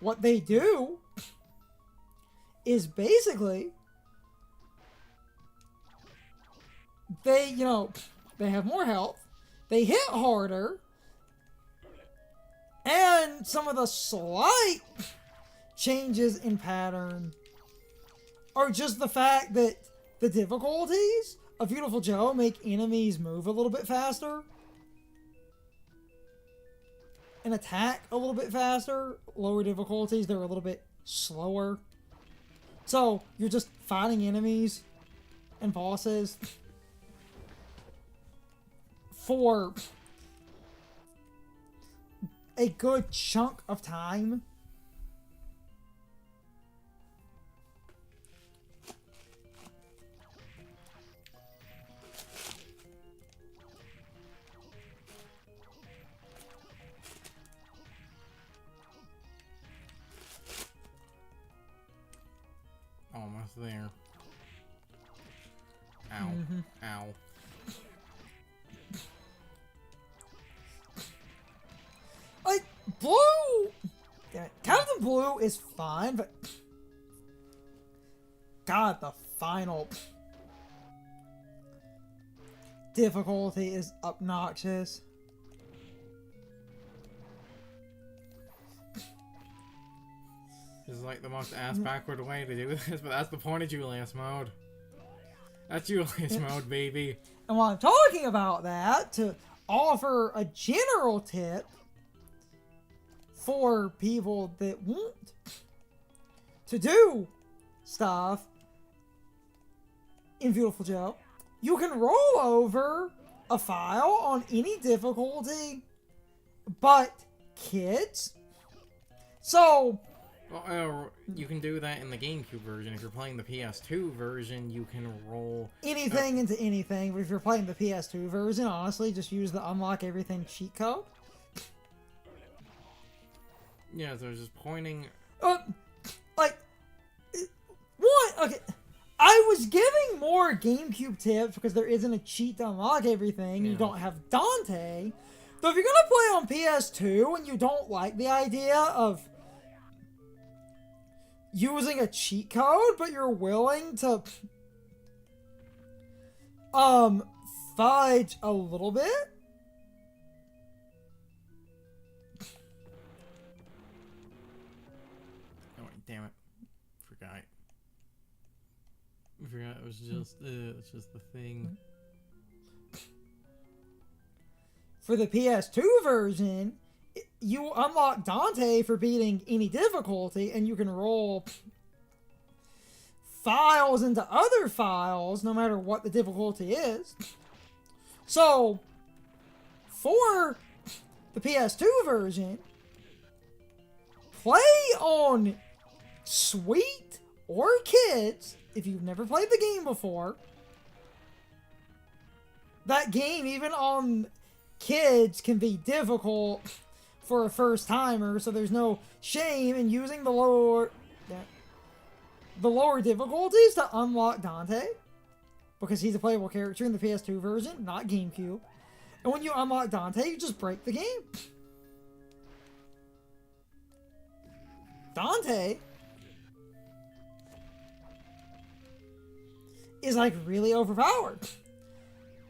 what they do is basically they, you know, they have more health, they hit harder, and some of the slight changes in pattern are just the fact that the difficulties of Beautiful Joe make enemies move a little bit faster and attack a little bit faster. Lower difficulties, they're a little bit slower. So, you're just fighting enemies and bosses for a good chunk of time. Almost there. Ow. Ow. Like, Blue... Yeah, Captain Blue is fine, but... God, the final... difficulty is obnoxious. This is like the most ass-backward way to do this, but that's the point of Julius mode. That's Julius mode, baby. And while I'm talking about that, to offer a general tip for people that want to do stuff in Beautiful Joe, you can roll over a file on any difficulty but kids. So... Well, you can do that in the GameCube version. If you're playing the PS2 version, you can roll... anything into anything, but if you're playing the PS2 version, honestly, just use the Unlock Everything cheat code. Yeah, so just pointing... Like... What? Okay. I was giving more GameCube tips because there isn't a cheat to unlock everything. Yeah. You don't have Dante. But if you're gonna play on PS2 and you don't like the idea of using a cheat code, but you're willing to fudge a little bit. Oh, damn it. Forgot. I forgot it was just it's just the thing. For the PS2 version, you unlock Dante for beating any difficulty, and you can roll files into other files, no matter what the difficulty is. So, for the PS2 version, play on Sweet or Kids, if you've never played the game before. That game, even on Kids, can be difficult for a first timer, so there's no shame in using the lower difficulties to unlock Dante, because he's a playable character in the PS2 version, not GameCube. And when you unlock Dante, you just break the game. Dante is like really overpowered.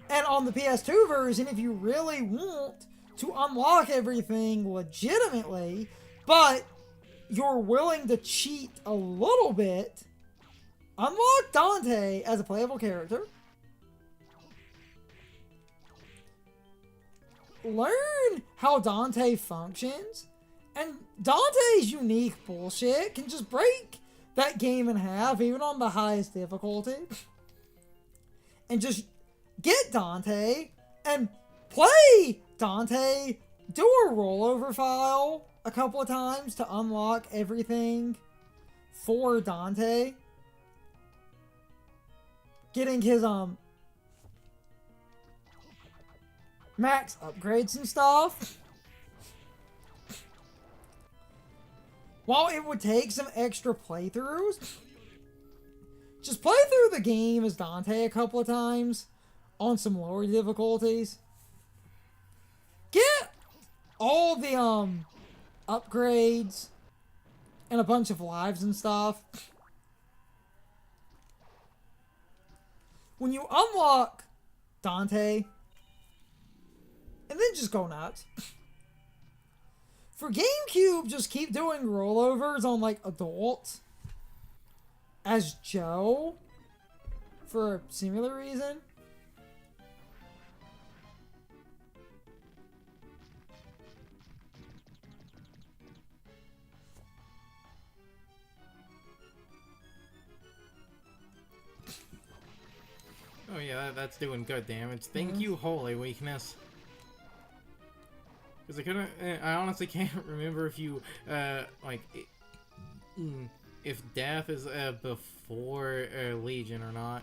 And on the PS2 version, if you really want to unlock everything legitimately, but you're willing to cheat a little bit, unlock Dante as a playable character. Learn how Dante functions, and Dante's unique bullshit can just break that game in half, even on the highest difficulty. And just get Dante and play Dante, do a rollover file a couple of times to unlock everything for Dante. Getting his max upgrades and stuff. While it would take some extra playthroughs, just play through the game as Dante a couple of times on some lower difficulties. Get all the upgrades and a bunch of lives and stuff. When you unlock Dante, and then just go nuts. For GameCube, just keep doing rollovers on, like, adults as Joe for a similar reason. Oh yeah, that's doing good damage. Thank you, Holy Weakness. Because I honestly can't remember if you, if Death is, before, Legion or not.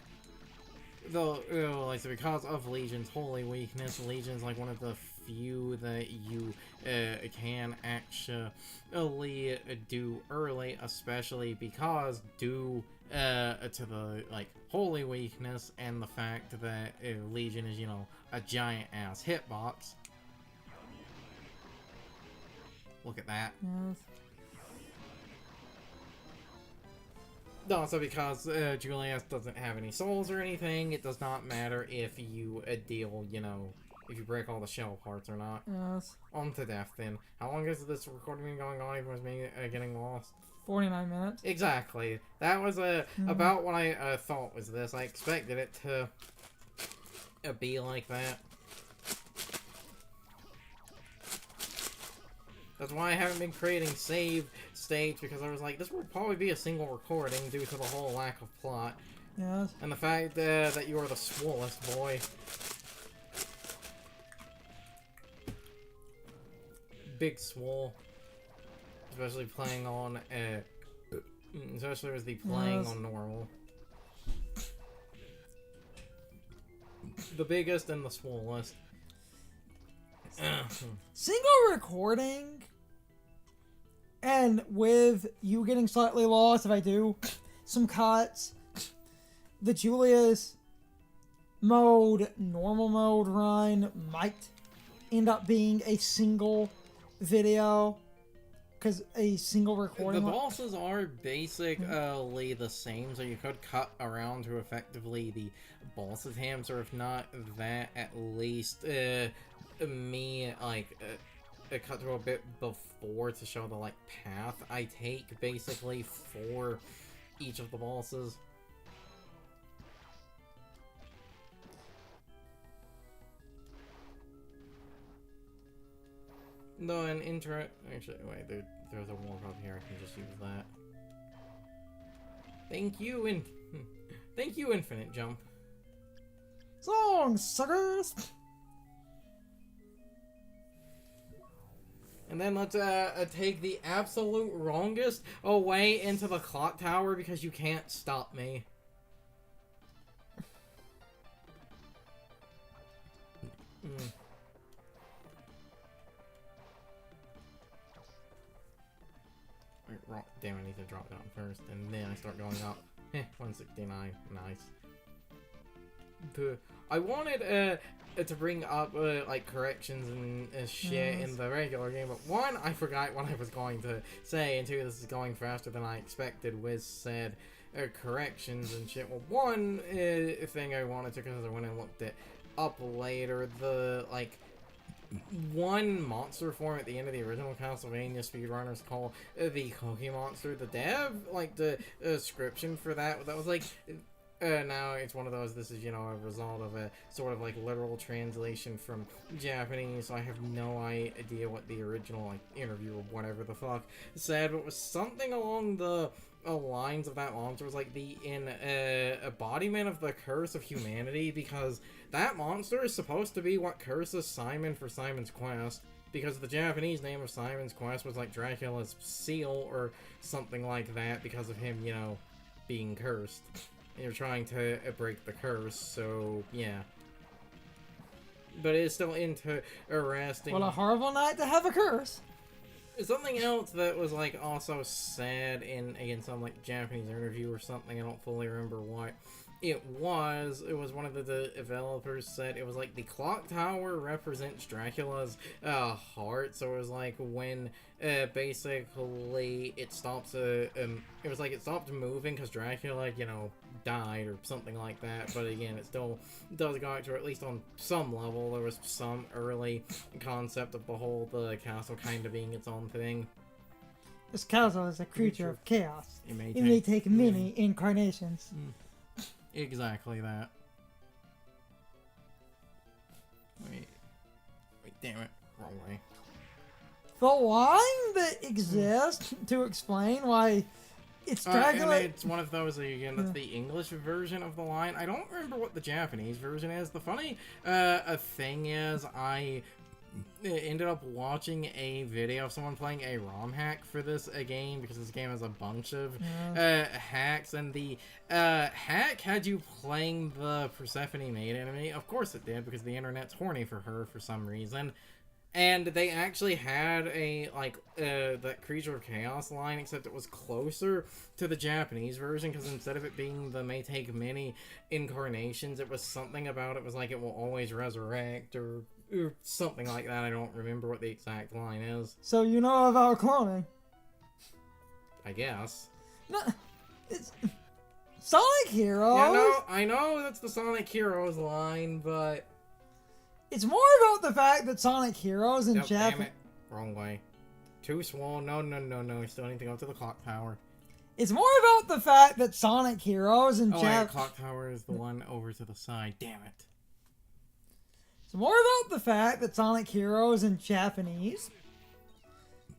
Though, like, so because of Legion's Holy Weakness, Legion's, like, one of the few that you, can actually do early, especially because due, to the, like, Holy Weakness and the fact that Legion is, you know, a giant-ass hitbox. Look at that. Yes. No, so because Julius doesn't have any souls or anything, it does not matter if you deal, you know, if you break all the shell parts or not. Yes. On to death, then. How long has this recording been going on, even with me getting lost? 49 minutes. Exactly. That was about what I thought was this. I expected it to be like that. That's why I haven't been creating save states, because I was like, this will probably be a single recording due to the whole lack of plot. Yes. And the fact that you are the swollest boy. Big swole. Especially playing on, especially with the playing on normal. The biggest and the swollest. Single recording, and with you getting slightly lost if I do some cuts, the Julius mode, normal mode run might end up being a single video, because a single recording... The bosses are basically the same, so you could cut around to effectively the boss attempts, or if not that, at least me, like, cut to a bit before to show the, like, path I take, basically, for each of the bosses. No, an actually, wait, there's a warp up here, I can just use that. Thank you, thank you, Infinite Jump. So long, suckers! And then let's take the absolute wrongest away into the clock tower, because you can't stop me. Damn, I need to drop down first, and then I start going up. 169, nice. I wanted to bring up like corrections and shit in the regular game, but one, I forgot what I was going to say, and two, this is going faster than I expected with said corrections and shit. Well, one thing I wanted to, because I went and looked it up later, the like one monster form at the end of the original Castlevania speedrunners call the Cookie Monster. The dev, like the description for that was like, now it's one of those, this is, you know, a result of a sort of like literal translation from Japanese, so I have no idea what the original like interview or whatever the fuck said, but it was something along the lines of that monster was like the embodiment of the curse of humanity, because that monster is supposed to be what curses Simon for Simon's Quest, because the Japanese name of Simon's Quest was like Dracula's seal or something like that, because of him, you know, being cursed. And you're trying to break the curse, so yeah. But it's still interesting. What a horrible night to have a curse. Something else that was like also sad in again some like Japanese interview or something, I don't fully remember what, it was one of the developers said it was like the clock tower represents Dracula's heart, so it was like when basically it stops it was like it stopped moving because Dracula, you know, died or something like that. But again, it still does go back to, at least on some level, there was some early concept of the whole the castle kind of being its own thing. This castle is a creature of chaos. It may take many incarnations. Exactly that. Wait, damn it, wrong way. The line that exists to explain why it's Dracula. And it's one of those, again, that's the English version of the line. I don't remember what the Japanese version is. The funny thing is, I ended up watching a video of someone playing a ROM hack for this game, because this game has a bunch of hacks, and the hack had you playing the Persephone maid enemy. Of course it did, because the internet's horny for her for some reason. And they actually had a, like, that Creature of Chaos line, except it was closer to the Japanese version, because instead of it being the may take many incarnations, it was something about it was like it will always resurrect, or something like that. I don't remember what the exact line is. So you know about cloning? I guess. No, it's Sonic Heroes. Yeah, no, I know that's the Sonic Heroes line, but it's more about the fact that Sonic Heroes in Japan. Damn it, wrong way. Too swole. No. I still need to go to the clock tower. It's more about the fact that Sonic Heroes in Japan. Clock tower is the one over to the side. Damn it. It's more about the fact that Sonic Heroes in Japanese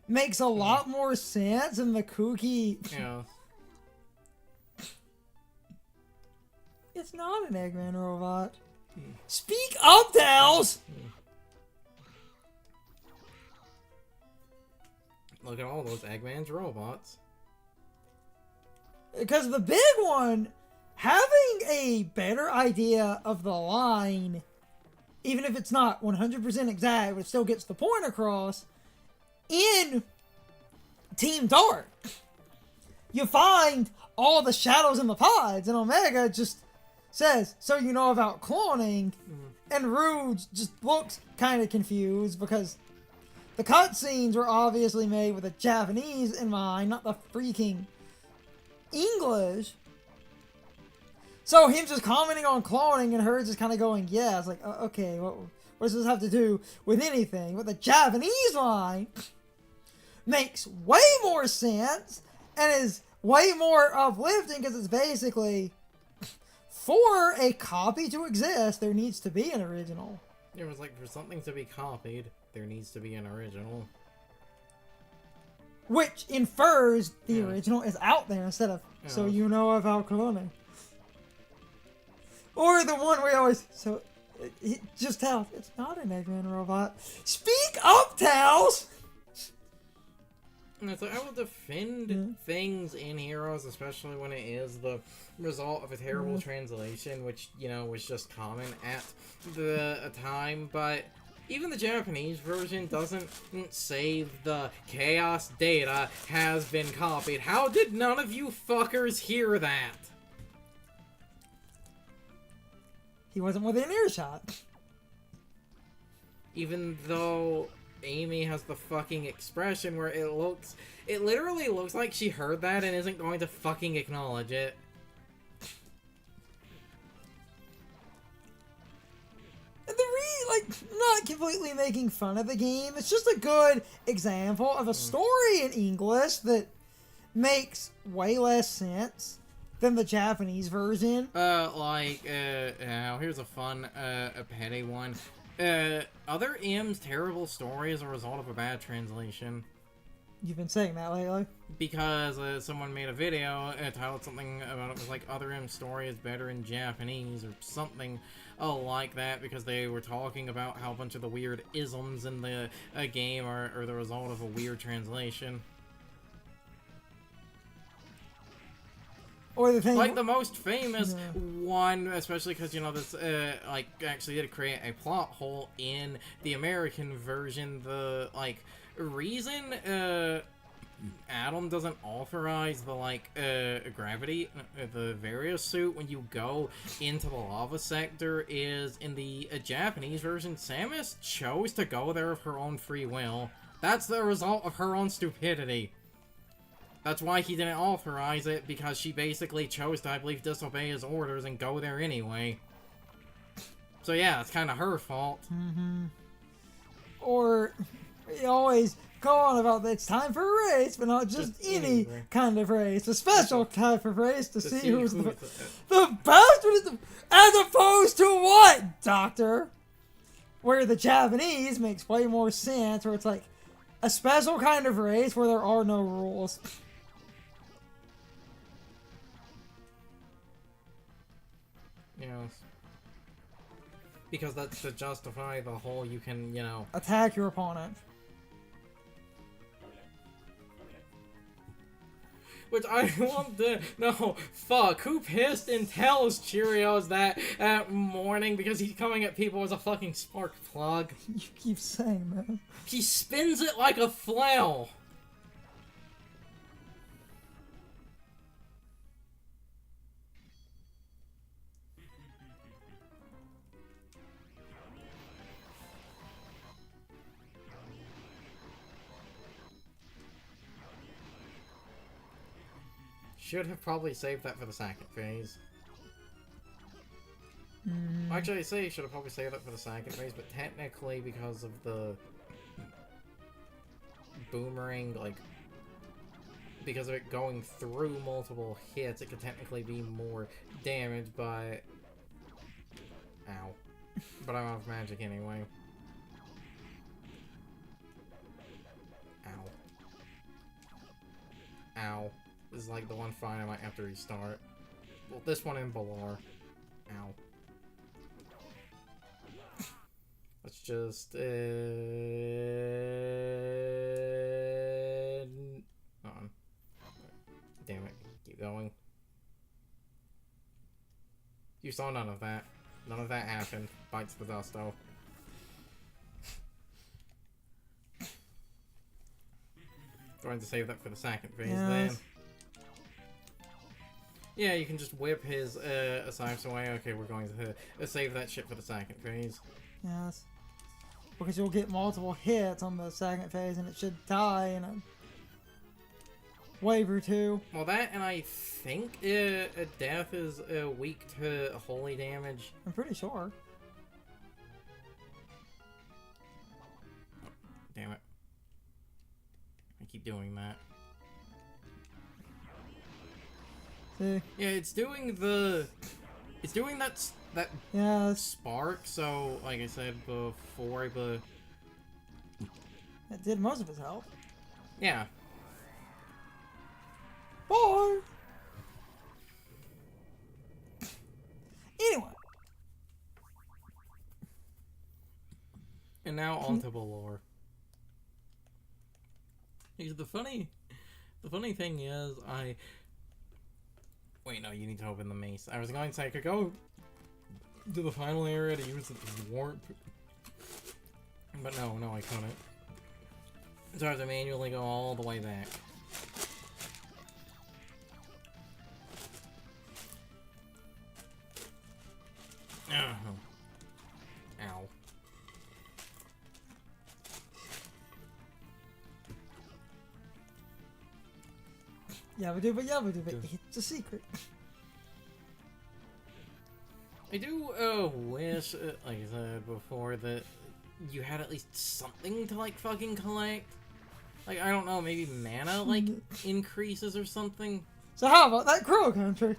makes a lot more sense than the kooky. Yeah. It's not an Eggman robot. Speak up, Tails! Look at all those Eggman's robots. Because the big one, having a better idea of the line, even if it's not 100% exact, but it still gets the point across, in Team Dark, you find all the shadows in the pods, and Omega just says, so you know about cloning, and Rouge just looks kind of confused, because the cutscenes were obviously made with the Japanese in mind, not the freaking English. So him just commenting on cloning and her just kind of going, yeah, it's like, okay, what does this have to do with anything? But the Japanese line makes way more sense and is way more uplifting, because it's basically, for a copy to exist, there needs to be an original. It was like, for something to be copied, there needs to be an original. Which infers the original is out there instead of, so you know about cloning. Or the one we always, just Tails, it's not an Eggman robot. Speak up, Tails! And it's like, I will defend things in Heroes, especially when it is the result of a terrible translation, which, you know, was just common at the time, but even the Japanese version doesn't say the chaos data has been copied. How did none of you fuckers hear that? He wasn't within earshot. Even though Amy has the fucking expression where it literally looks like she heard that and isn't going to fucking acknowledge it. Not completely making fun of the game. It's just a good example of a story in English that makes way less sense than the Japanese version. Now here's a fun, a petty one. Other M's terrible story is a result of a bad translation. You've been saying that lately? Because someone made a video titled something about it was like, Other M's story is better in Japanese, or something like that, because they were talking about how a bunch of the weird isms in the game are the result of a weird translation. Or the thing, like the most famous one, especially because, you know, this actually did create a plot hole in the American version. The reason Adam doesn't authorize the, like, gravity, the various suit when you go into the lava sector is, in the Japanese version, Samus chose to go there of her own free will. That's the result of her own stupidity. That's why he didn't authorize it, because she basically chose to, I believe, disobey his orders and go there anyway. So yeah, it's kind of her fault. Mm-hmm. Or, we always go on about it's time for a race, but not just any kind of race. A special type of race to see who's the bastard, as opposed to what, Doctor? Where the Japanese makes way more sense, where it's like a special kind of race where there are no rules. Yes. Because that's to justify the whole you can, you know... attack your opponent. Which I want to... No, fuck. Who pissed and tells Cheerios that morning because he's coming at people as a fucking spark plug? You keep saying that. He spins it like a flail. Should have probably saved that for the second phase. Actually, I say should have probably saved that for the second phase, but technically because of the boomerang, like, because of it going through multiple hits, it could technically be more damage, but... Ow. But I'm out of magic anyway. Ow. Ow. This is like the one fight I might have to restart. Well, this one in Balar. Ow. Let's just, hold on. Damn it. Keep going. You saw none of that. None of that happened. Bites the dust, though. Going to save that for the second phase, then. Yeah, you can just whip his assaults away. Okay, we're going to save that shit for the second phase. Yes. Because you'll get multiple hits on the second phase and it should die in a wave or two. Well, that, and I think death is weak to holy damage. I'm pretty sure. Damn it. I keep doing that. See? Yeah, it's doing the... It's doing that spark, so, like I said before, but... It did most of his health. Yeah. Bye! Anyway. And now onto Balor. Because the funny thing is, wait, no, you need to open the mace. I was going to say I could go to the final area to use the warp. But no, I couldn't. So I have to manually go all the way back. Ow. Yabba dooba, it's a secret. I do wish, like I said before, that you had at least something to, like, fucking collect. Like, I don't know, maybe mana, like, increases or something? So how about that Crow Country?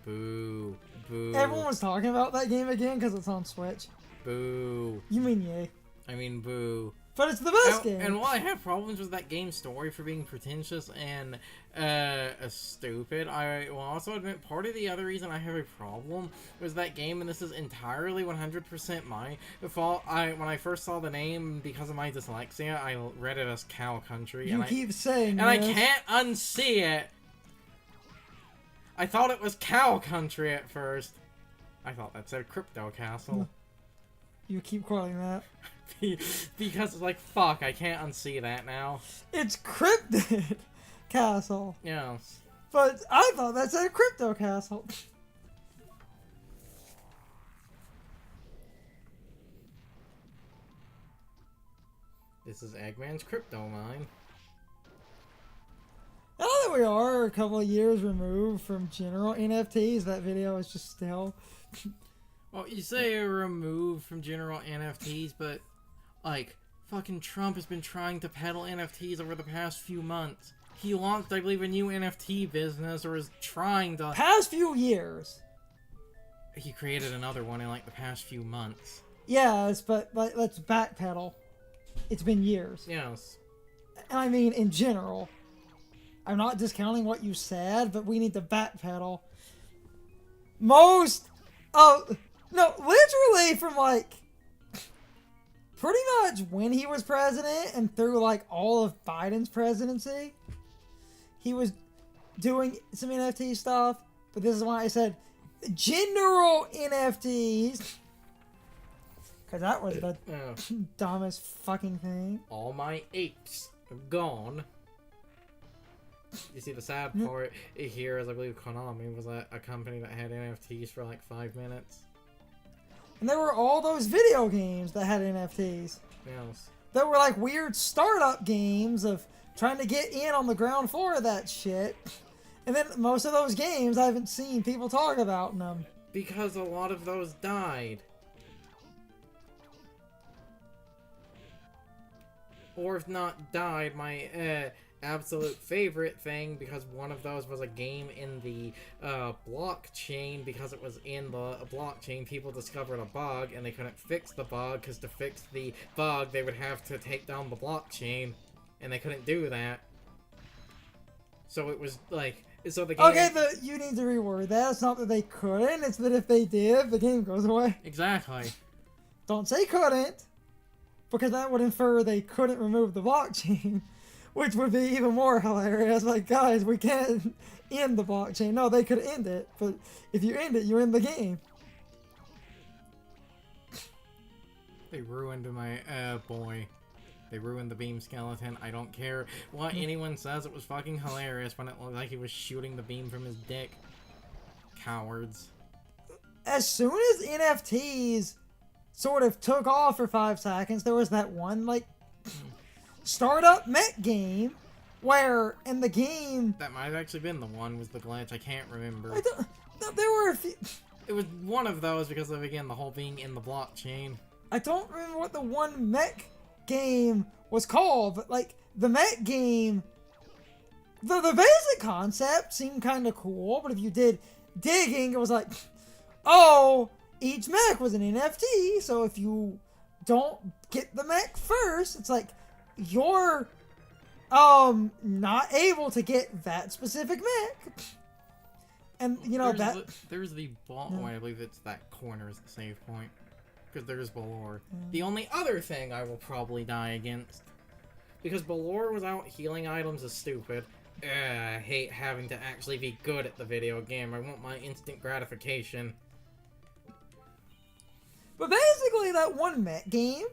Boo. Boo. Everyone was talking about that game again because it's on Switch. Boo. You mean yay. I mean boo. But it's the best game. And while I have problems with that game's story for being pretentious and stupid, I will also admit part of the other reason I have a problem was that game, and this is entirely 100% my fault. When I first saw the name, because of my dyslexia, I read it as Cow Country. You keep saying and I can't unsee it. I thought it was Cow Country at first. I thought that said Crypto Castle. You keep calling that. Because it's like, fuck, I can't unsee that now. It's Cryptid Castle. Yes. But I thought that said Crypto Castle. This is Eggman's crypto mine. Now that we are a couple of years removed from general NFTs, that video is just still. Well, you say removed from general NFTs, but, like, fucking Trump has been trying to peddle NFTs over the past few months. He launched, I believe, a new NFT business, or is trying to... Past few years. He created another one in, like, the past few months. Yes, but let's backpedal. It's been years. Yes. And I mean, in general. I'm not discounting what you said, but we need to backpedal. Most... Oh, no, literally from, like... Pretty much when he was president and through, like, all of Biden's presidency, he was doing some NFT stuff. But this is why I said general NFTs. Because that was the dumbest fucking thing. All my apes are gone. You see, the sad part here is I believe Konami was a company that had NFTs for like 5 minutes. And there were all those video games that had NFTs. Yes. That were like weird startup games of trying to get in on the ground floor of that shit. And then most of those games I haven't seen people talk about in them. Because a lot of those died. Or if not died, my absolute favorite thing, because one of those was a game in the blockchain. Because it was in the blockchain, people discovered a bug and they couldn't fix the bug, because to fix the bug they would have to take down the blockchain, and they couldn't do that. So it was like, so the game... Okay, but you need to reword that. It's not that they couldn't, it's that if they did, the game goes away. Exactly. Don't say couldn't, because that would infer they couldn't remove the blockchain. Which would be even more hilarious. Like, guys, we can't end the blockchain. No, they could end it. But if you end it, you end the game. They ruined my, boy. They ruined the beam skeleton. I don't care what anyone says. It was fucking hilarious when it looked like he was shooting the beam from his dick. Cowards. As soon as NFTs sort of took off for 5 seconds, there was that one, like... startup mech game where in the game that might have actually been the one was the glitch. I can't remember. There were a few. It was one of those because of, again, the whole being in the blockchain. I don't remember what the one mech game was called, but like the mech game, the basic concept seemed kind of cool, but if you did digging, it was like, oh, each mech was an NFT, so if you don't get the mech first, it's like you're not able to get that specific mech. And you know there's the ball. Yeah. Oh, I believe it's that corner is the save point, because there's Balor. The only other thing I will probably die against, because Balor without healing items is stupid. I hate having to actually be good at the video game. I want my instant gratification. But basically, that one mech game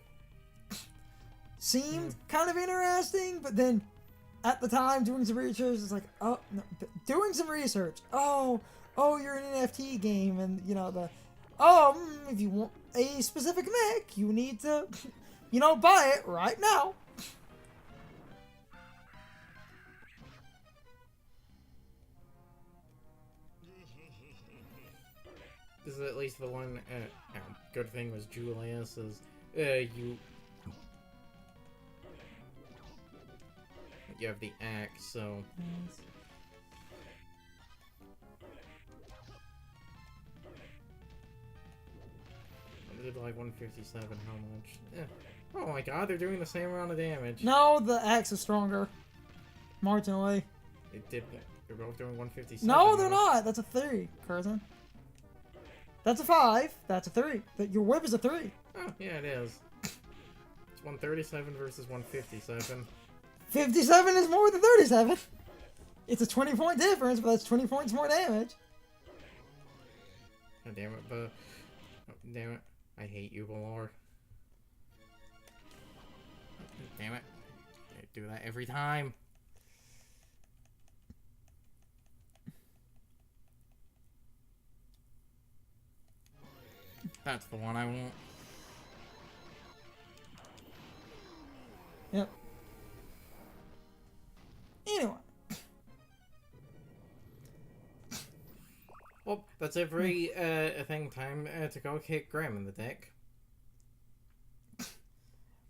seemed kind of interesting, but then at the time doing some research, it's like, oh, no, doing some research. Oh, you're an NFT game, and you know if you want a specific mech, you need to, buy it right now. This is at least the one good thing was Julius is you have the axe, so I did like 157. How much? Yeah. Oh my god, they're doing the same amount of damage. No, the axe is stronger, marginally. It did. They're both doing 157. No, they're not. That's a 3, Curzon. That's a 5. That's a 3. Your whip is a 3. Oh, yeah, it is. It's 137 versus 157. 57 is more than 37. It's a 20-point difference, but that's 20 points more damage. God damn it, but... Oh, damn it. I hate you, Balor. damn it. I do that every time. That's the one I want. Yep. Anyway. Well, that's every thing time to go kick Graham in the dick.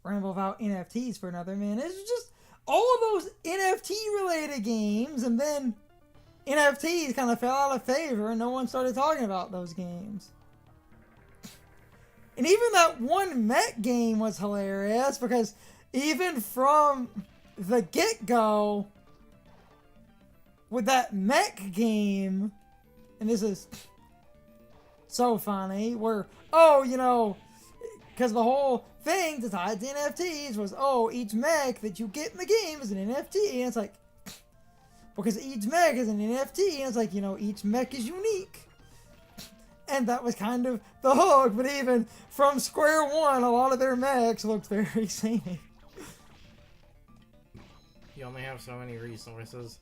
Ramble about NFTs for another minute. It's just all of those NFT related games, and then NFTs kind of fell out of favor and no one started talking about those games. And even that one mech game was hilarious because even from the get-go with that mech game, and this is so funny, where, oh, you know, because the whole thing to tie it to NFTs was, oh, each mech that you get in the game is an NFT, and it's like, because each mech is an NFT, and it's like, you know, each mech is unique. And that was kind of the hook, but even from square one, a lot of their mechs looked very samey. You only have so many resources.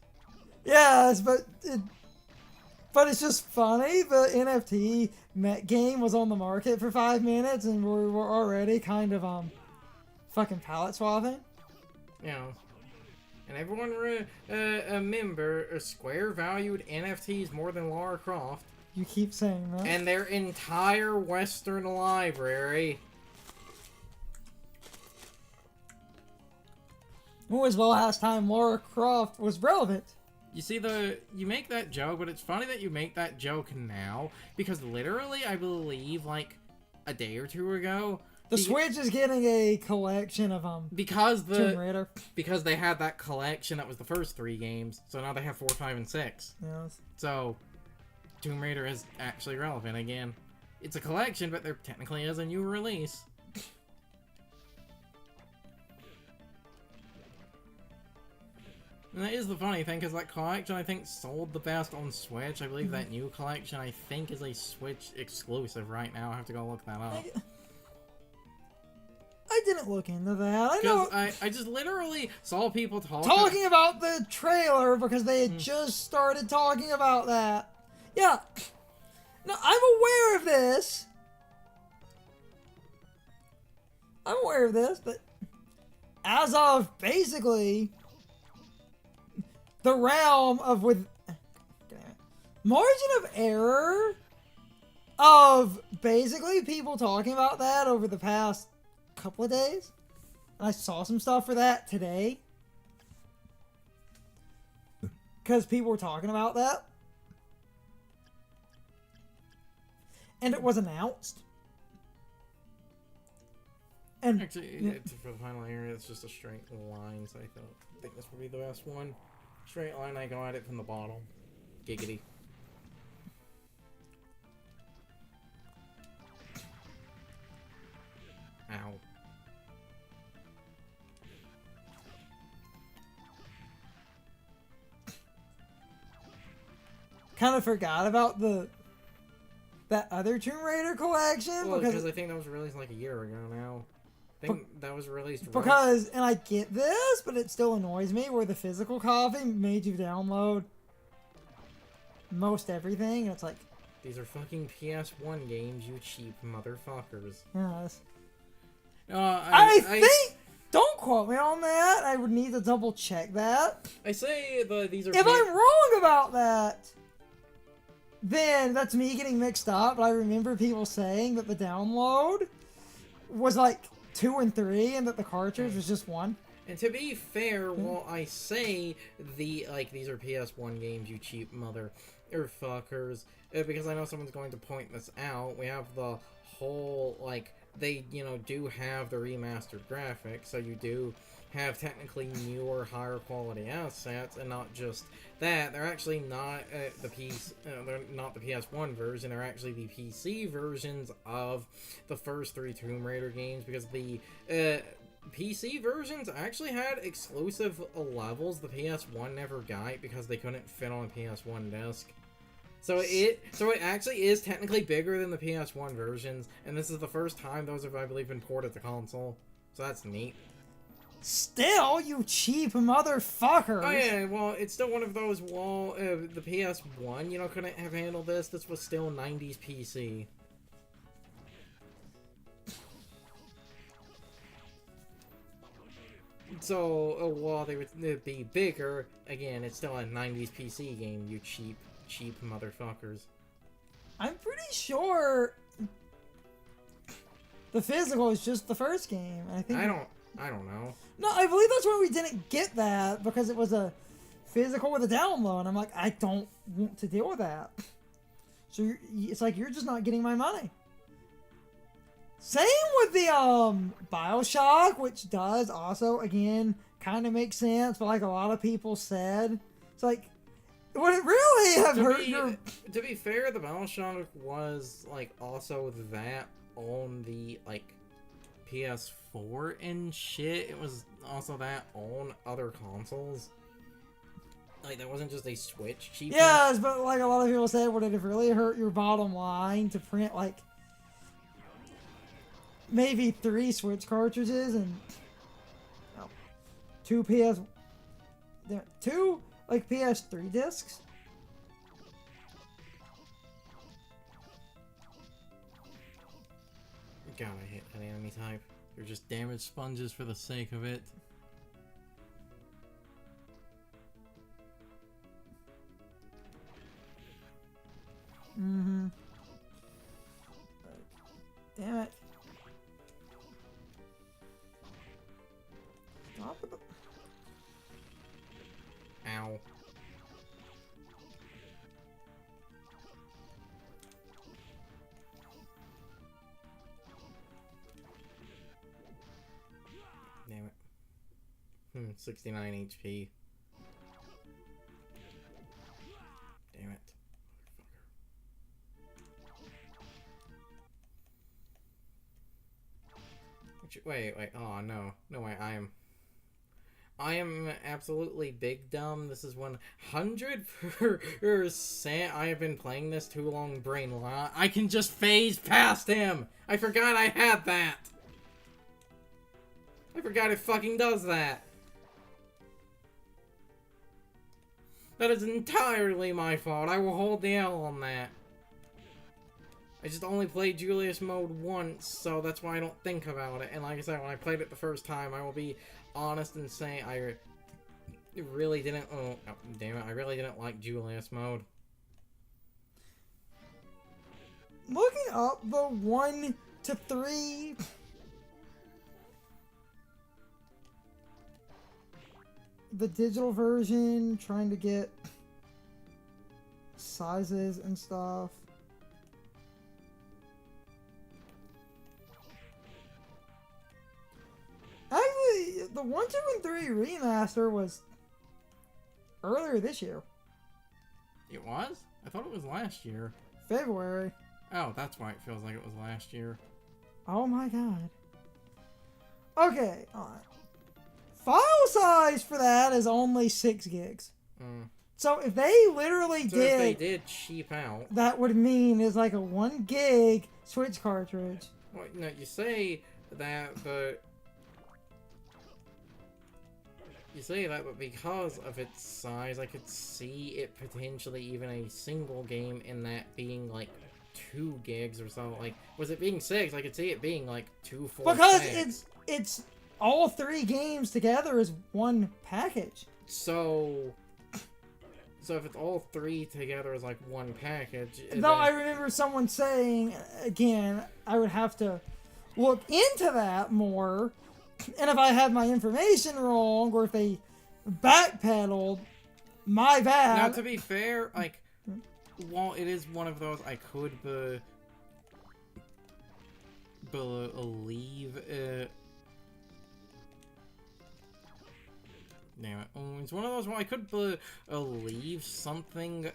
Yes, but it's just funny. The NFT mech game was on the market for 5 minutes, and we were already kind of fucking palette swapping. You know, and everyone remember Square valued NFTs more than Lara Croft. You keep saying that. And their entire Western library. When was the last time Lara Croft was relevant? You see, you make that joke, but it's funny that you make that joke now, because literally, I believe, like, a day or two ago... The Switch is getting a collection of, Tomb Raider. Because they had that collection that was the first 3 games, so now they have 4, 5, and 6. Yes. So... Tomb Raider is actually relevant again. It's a collection, but there technically is a new release. And that is the funny thing, because that collection, I think, sold the best on Switch. I believe that new collection, I think, is a Switch exclusive right now. I have to go look that up. I didn't look into that. I know. I just literally saw people talking about the trailer because they had just started talking about that. Yeah. No, I'm aware of this. But as of basically the realm of margin of error of basically people talking about that over the past couple of days. And I saw some stuff for that today. Because people were talking about that. And it was announced. And actually, for the final area, it's just a straight line, so I think this would be the best one. Straight line, I go at it from the bottom. Giggity. Ow. Kind of forgot about that other Tomb Raider collection. Well, because I think that was released like a year ago now. I think that was released because, and I get this, but it still annoys me where the physical copy made you download most everything, and it's like... These are fucking PS1 games, you cheap motherfuckers. Yes. I think... Don't quote me on that. I would need to double check that. I say these are... If I'm wrong about that... Then that's me getting mixed up, but I remember people saying that the download was like 2 and 3 and that the cartridge was just 1. And to be fair, while I say these are PS1 games, you cheap motherfuckers, because I know someone's going to point this out, we have the whole, they, do have the remastered graphics, so you do have technically newer, higher quality assets, and not just that. They're actually not they're not the PS1 version. They're actually the PC versions of the first 3 Tomb Raider games, because the PC versions actually had exclusive levels the PS1 never got because they couldn't fit on a PS1 disc. So it actually is technically bigger than the PS1 versions, and this is the first time those have, I believe, been ported to console. So that's neat. Still, you cheap motherfuckers. Oh yeah, well, it's still one of those the PS1, couldn't have handled this. This was still 90s PC. So, while they would be bigger, again, it's still a 90s PC game, you cheap motherfuckers. I'm pretty sure the physical is just the first game. I think. I don't know. No, I believe that's why we didn't get that, because it was a physical with a download. I'm like, I don't want to deal with that. So it's like, you're just not getting my money. Same with the BioShock, which does also, again, kind of make sense, but like a lot of people said, it's like, would it really have hurt your... To be fair, the BioShock was, like, also that on the, like, PS4 and shit. It was also that on other consoles. Like, that wasn't just a Switch cheap. Yes, but like a lot of people said, would it have really hurt your bottom line to print, like, maybe 3 Switch cartridges and 2 like PS3 discs? God, I hate that enemy type. They're just damage sponges for the sake of it. Mm-hmm. Damn it. Stop with the... Ow. Damn it. 69 HP. Damn it. Wait, oh no. No way, I am absolutely big dumb. This is 100% I have been playing this too long, brain rot. I can just phase past him! I forgot I had that! I forgot it fucking does that! That is entirely my fault. I will hold the L on that. I just only played Julius mode once, so that's why I don't think about it. And like I said, when I played it the first time, I will be honest and say I really didn't... Oh, damn it. I really didn't like Julius mode. Looking up the 1 to 3... the digital version, trying to get sizes and stuff. Actually, the 1, 2, and 3 remaster was earlier this year. It was? I thought it was last year. February. Oh, that's why it feels like it was last year. Oh my god. Okay, alright. File size for that is only 6 gigs. So if they literally if they did cheap out, that would mean it's like a 1 gig Switch cartridge. Well, no, you say that, but because of its size, I could see it potentially even a single game in that being like 2 gigs or so. Like, was it being 6? I could see it being like 2, 4, because 6. it's all 3 games together is 1 package. So if it's all 3 together as like 1 package... Though I remember someone saying, again, I would have to look into that more, and if I had my information wrong, or if they backpedaled, my bad. Now, to be fair, like, while it is one of those I could believe... Damn it. It's one of those where I could believe something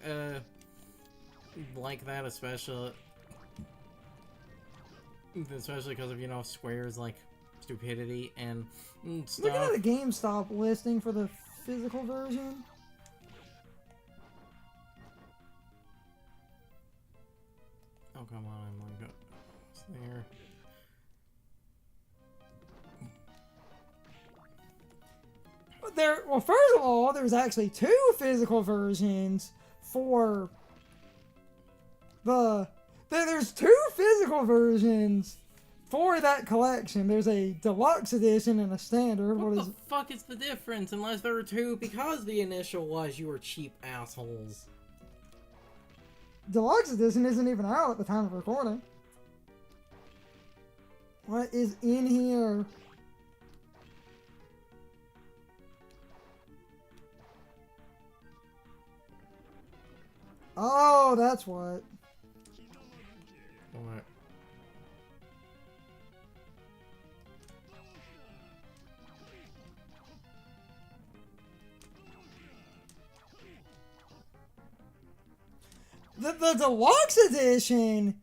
like that, especially because of, you know, Square's, like, stupidity and stuff. Looking at the GameStop listing for the physical version. Oh, come on, my God. It's there. Well, first of all, there's actually 2 physical versions for there's 2 physical versions for that collection. There's a deluxe edition and a standard. What the fuck is the difference? Unless there were 2, because the initial was you were cheap assholes. Deluxe edition isn't even out at the time of recording. What is in here? Oh, that's what. What? The deluxe edition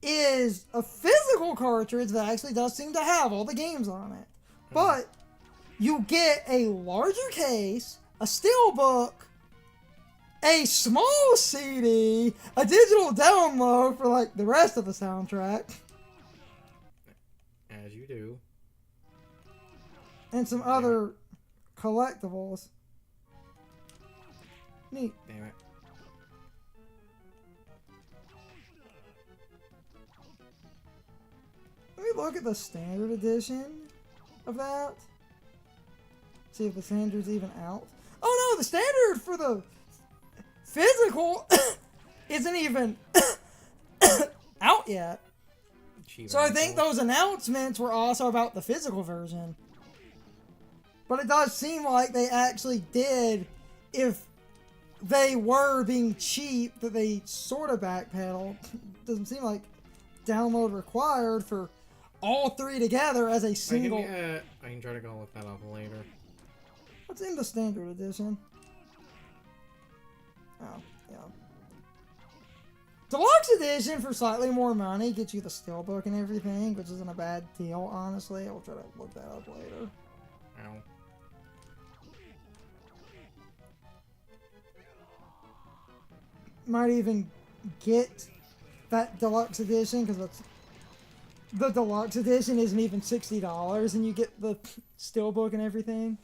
is a physical cartridge that actually does seem to have all the games on it. But you get a larger case, a steelbook, a small CD, a digital download for like the rest of the soundtrack. As you do. And some other collectibles. Neat. Damn it. Let me look at the standard edition of that. See if the standard's even out. Oh no, the standard for the physical isn't even out yet. So I think those announcements were also about the physical version. But it does seem like they actually did, if they were being cheap, that they sort of backpedaled. Doesn't seem like download required for all 3 together as a single. I can try to go look that up later. What's in the standard edition? Oh, yeah. Deluxe edition for slightly more money gets you the steelbook and everything, which isn't a bad deal, honestly. I'll try to look that up later. Ow. Might even get that deluxe edition, because the deluxe edition isn't even $60 and you get the steelbook and everything.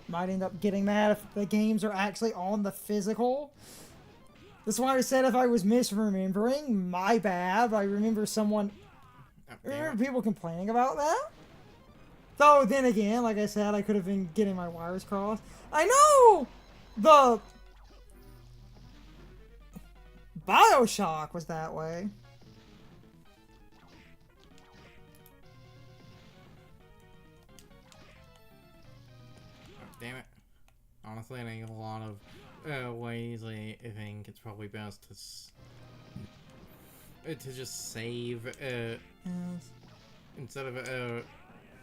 Might end up getting that if the games are actually on the physical. That's why I said if I was misremembering, my bad. I remember people complaining about that. Though then again, like I said, I could have been getting my wires crossed. I know the BioShock was that way. Damn it. Honestly, I think a lot of ways I think it's probably best to just save Yes. instead of I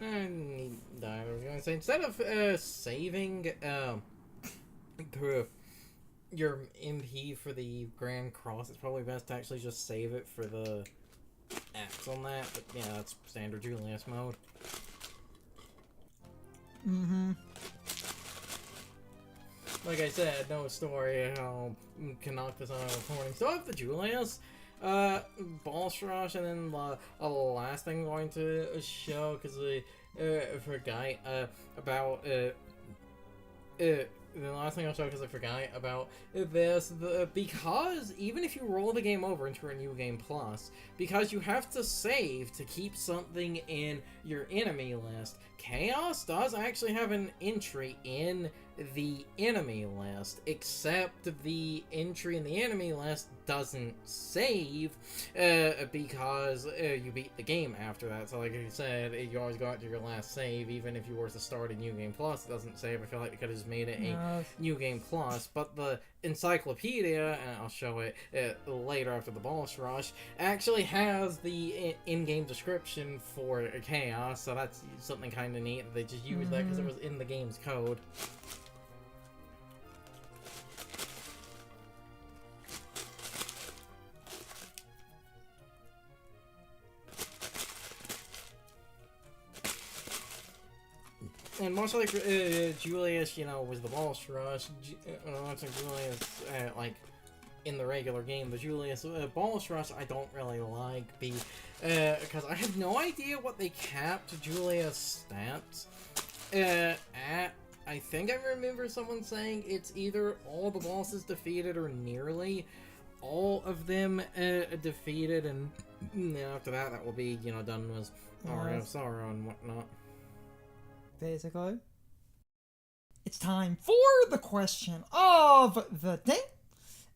was gonna say instead of saving your MP for the Grand Cross, it's probably best to actually just save it for the axe on that. But yeah, that's standard Julius mode. Mm-hmm. Like I said, no story how can knock this on a recording. Still have the Julius, boss rush, and then the last thing I'm going to show, because I forgot about the last thing I'll show, because I forgot about this, because even if you roll the game over into a new game plus, because you have to save to keep something in your enemy list, Chaos does actually have an entry in the enemy list, except the entry in the enemy list doesn't save because you beat the game after that. So like I said, you always go out to your last save, even if you were to start a New Game Plus, it doesn't save. I feel like they could have just made it a New Game Plus, but the encyclopedia, and I'll show it later after the boss rush, actually has the in-game description for Chaos, so that's something kind of neat. They just used that because it was in the game's code. And much like Julius, you know, was the boss rush, much like Julius, like, in the regular game, the Julius boss rush I don't really like, because I have no idea what they capped Julius' stats at. I think I remember someone saying it's either all the bosses defeated or nearly all of them defeated, and after that will be, done with Aria of Sorrow and whatnot. Basically. It's time for the question of the day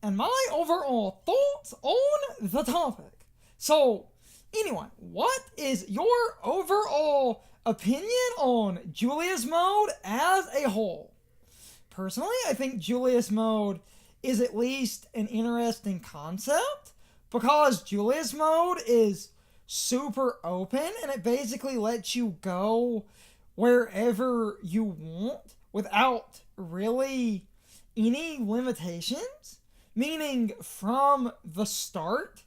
and my overall thoughts on the topic. So, anyway, what is your overall opinion on Julius mode as a whole? Personally, I think Julius mode is at least an interesting concept because Julius mode is super open and it basically lets you go wherever you want without really any limitations. Meaning, from the start,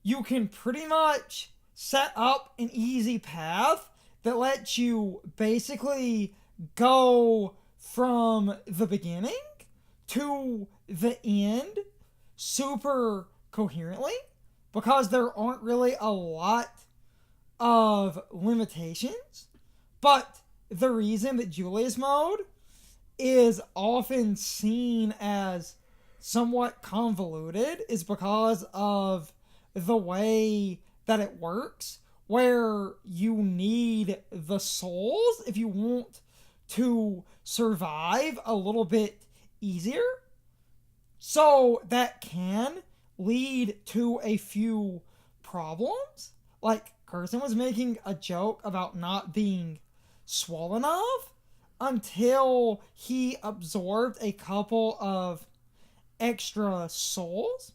you can pretty much set up an easy path that lets you basically go from the beginning to the end super coherently because there aren't really a lot of limitations. But the reason that Julius mode is often seen as somewhat convoluted is because of the way that it works, where you need the souls if you want to survive a little bit easier. So that can lead to a few problems. Like, Carson was making a joke about not being swollen enough until he absorbed a couple of extra souls.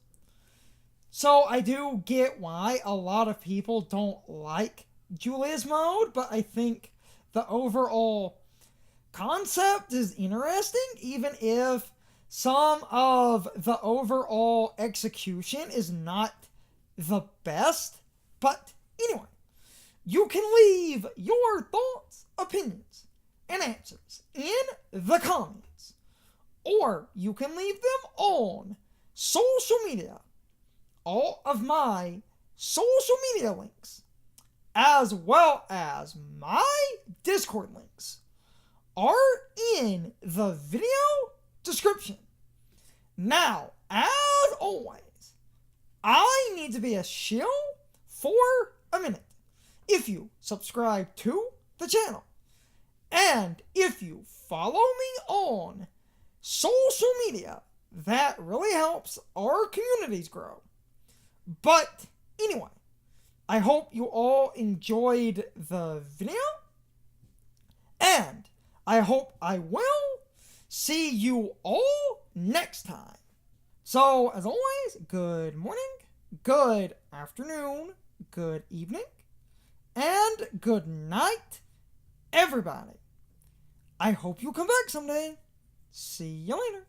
So I do get why a lot of people don't like Julius mode, but I think the overall concept is interesting, even if some of the overall execution is not the best. But anyway, you can leave your thoughts, opinions, and answers in the comments, or you can leave them on social media. All of my social media links, as well as my Discord links, are in the video description. Now, as always, I need to be a shill for a minute. If you subscribe to the channel, and if you follow me on social media, that really helps our communities grow. But anyway, I hope you all enjoyed the video, and I hope I will see you all next time. So, as always, good morning, good afternoon, good evening, and good night, everybody. I hope you come back someday. See you later.